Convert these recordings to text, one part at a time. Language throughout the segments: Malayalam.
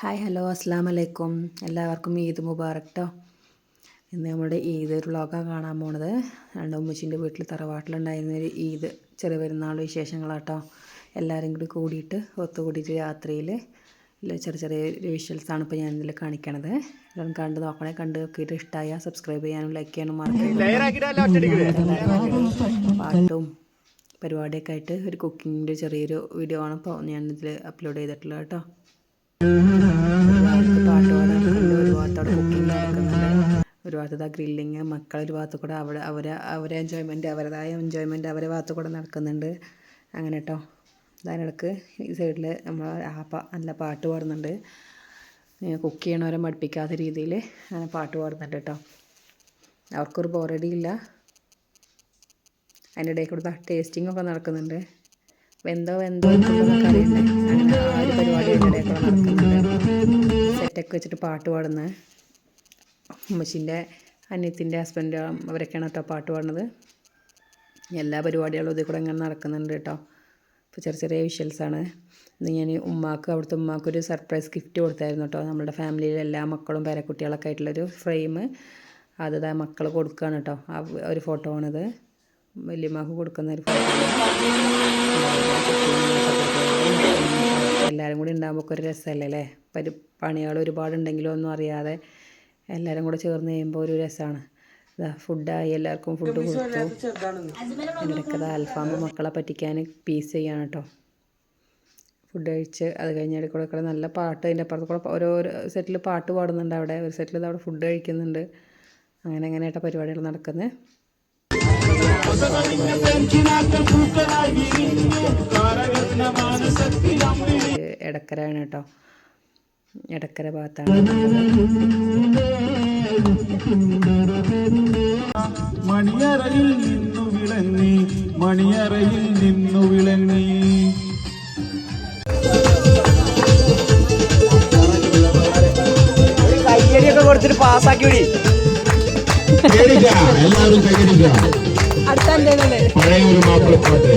ഹായ് ഹലോ അസ്സാം വലൈക്കും. എല്ലാവർക്കും ഈദ് മുബാറക് ട്ടോ. ഇന്ന് നമ്മുടെ ഈദ് ഒരു വ്ളോഗാണ് കാണാൻ പോണത്. ഉമ്മച്ചിൻ്റെ വീട്ടിൽ തറവാട്ടിലുണ്ടായിരുന്നൊരു ഈദ് ചെറിയ പെരുന്നാൾ വിശേഷങ്ങളാട്ടോ. എല്ലാവരും കൂടി കൂടിയിട്ട് ഒത്തുകൂടിയിട്ട് രാത്രിയിൽ ചെറിയ ചെറിയ വിഷ്വൽസാണ് ഇപ്പോൾ ഞാനിതിൽ കാണിക്കണത്. എല്ലാവരും കണ്ട് നോക്കണേ. കണ്ട് നോക്കിയിട്ട് ഇഷ്ടമായ സബ്സ്ക്രൈബ് ചെയ്യാനും ലൈക്ക് ചെയ്യാനും പാട്ടും പരിപാടിയൊക്കെ ആയിട്ട് ഒരു കുക്കിങ്ങിൻ്റെ ചെറിയൊരു വീഡിയോ ആണ് ഇപ്പോൾ ഞാനിതിൽ അപ്ലോഡ് ചെയ്തിട്ടുള്ളത് കേട്ടോ. പാട്ട് പാടാൻ ഒരു ഭാഗത്തോടെ കുക്കിംഗ് നടക്കുന്നുണ്ട്, ഒരു ഭാഗത്ത് ഗ്രില്ലിങ്, മക്കൾ ഒരു ഭാഗത്ത് കൂടെ അവരെ എൻജോയ്മെൻറ്റ്, അവരുടേതായ എൻജോയ്മെൻറ്റ് അവരെ ഭാഗത്ത് കൂടെ നടക്കുന്നുണ്ട്. അങ്ങനെ കേട്ടോ. അതിനിടക്ക് ഈ സൈഡിൽ നമ്മൾ നല്ല പാട്ട് പാടുന്നുണ്ട്. കുക്ക് ചെയ്യണവരെ മടുപ്പിക്കാത്ത രീതിയിൽ അങ്ങനെ പാട്ട് പാടുന്നുണ്ട് കേട്ടോ. അവർക്കൊരു ബോറടിയില്ല. അതിൻ്റെ ഇടയിൽ കൂടെ ടേസ്റ്റിംഗ് ഒക്കെ നടക്കുന്നുണ്ട്. വെന്തോ എന്നൊക്കെ അറിയണ്ടേ. അങ്ങനെ ആ ഒരു പരിപാടി അതിൻ്റെ ഇടയിൽ കൂടെ നടക്കുന്നുണ്ട്. സെറ്റൊക്കെ വെച്ചിട്ട് പാട്ട് പാടുന്നത് ഉമ്മച്ചിൻ്റെ അനിയത്തിൻ്റെ ഹസ്ബൻഡ് അവരൊക്കെയാണ് കേട്ടോ പാട്ട് പാടുന്നത്. എല്ലാ പരിപാടികളും ഇതിൽ കൂടെ ഇങ്ങനെ നടക്കുന്നുണ്ട് കേട്ടോ. ഇപ്പോൾ ചെറിയ ചെറിയ വിഷ്വൽസാണ്. ഇന്ന് ഞാൻ അവിടുത്തെ ഉമ്മാക്കൊരു സർപ്രൈസ് ഗിഫ്റ്റ് കൊടുത്തായിരുന്നു കേട്ടോ. നമ്മുടെ ഫാമിലിയിലെ എല്ലാ മക്കളും പേരക്കുട്ടികളൊക്കെ ആയിട്ടുള്ളൊരു ഫ്രെയിം അത് മക്കൾ കൊടുക്കുകയാണ് കേട്ടോ. ആ ഒരു ഫോട്ടോ ആണിത്. വല്യമ്മക്ക് കൊടുക്കുന്ന ഒരു ഫോട്ടോ. എല്ലാവരും കൂടി ഉണ്ടാകുമ്പോൾ ഒരു രസമല്ലേ അല്ലേ. പണികൾ ഒരുപാടുണ്ടെങ്കിലും ഒന്നും അറിയാതെ എല്ലാവരും കൂടെ ചേർന്ന് കഴിയുമ്പോൾ ഒരു രസമാണ്. ഫുഡായി, എല്ലാവർക്കും ഫുഡ് കൊടുത്തു. ഇടയ്ക്കത് അൽഫാമ് മക്കളെ പറ്റിക്കാൻ പീസ് ചെയ്യാണ് കേട്ടോ. ഫുഡ് കഴിച്ച് അത് കഴിഞ്ഞാൽ കൂടെ നല്ല പാട്ട്, അതിൻ്റെ അപ്പുറത്ത് കൂടെ ഓരോ സെറ്റിൽ പാട്ട് പാടുന്നുണ്ട്. അവിടെ ഒരു സെറ്റിൽ അവിടെ ഫുഡ് കഴിക്കുന്നുണ്ട്. അങ്ങനെ കേട്ടോ പരിപാടികൾ നടക്കുന്നത്. എടക്കരയാണ് കേട്ടോ. എടക്കര ഭാഗത്താണ്. മണിയറയിൽ നിന്നു വിളങ്ങി, മണിയറയിൽ നിന്നു വിളങ്ങി. കയ്യടിയൊക്കെ കൊടുത്തിട്ട് പാസ്സാക്കി വിടി. എല്ലാവരും കൈയടിക്കാം. പഴയ ഒരു മാപ്പിളപ്പാട്ട്.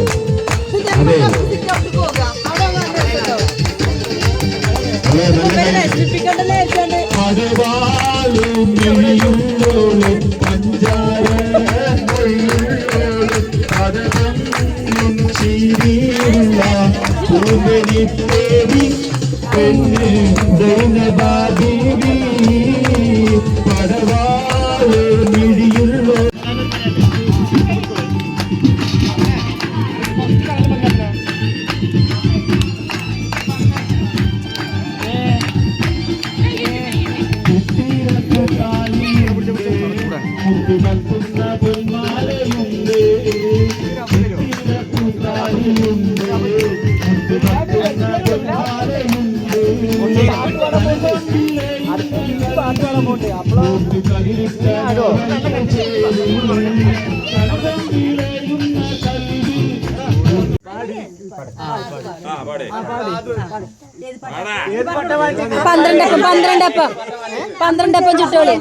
പന്ത്രണ്ടപ്പം ചുട്ടോളി.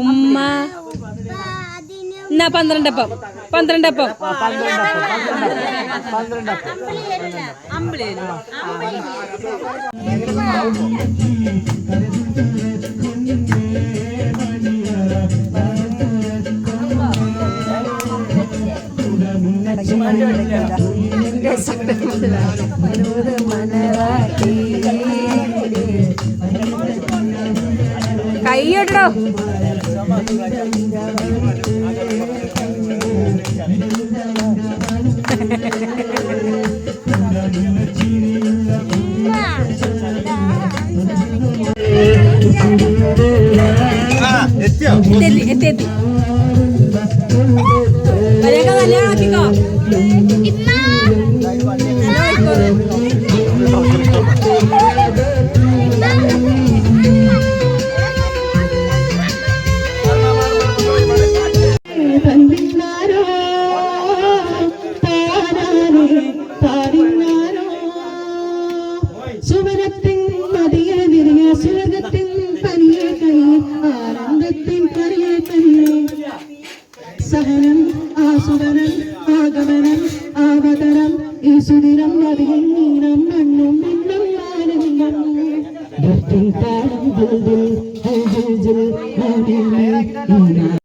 ഉമ്മ എന്നാ പന്ത്രണ്ടപ്പം കൈയ്യടോ. എത്തി വരെയൊക്കെ കല്യാണം ആക്കിക്കോ. സുവനത്തിൻ മതിയെ വിരിയ സുരകത്തിൻ പനിയെ കനിയെ ആനന്ദത്തിൻ കറിയെ കനിയെ സഹനം ആസുവനം ആഗമനം ആവതരം ഈ സുദിനം നദിയും നീണം മണ്ണും മിന്നും ആനന്ദം താളം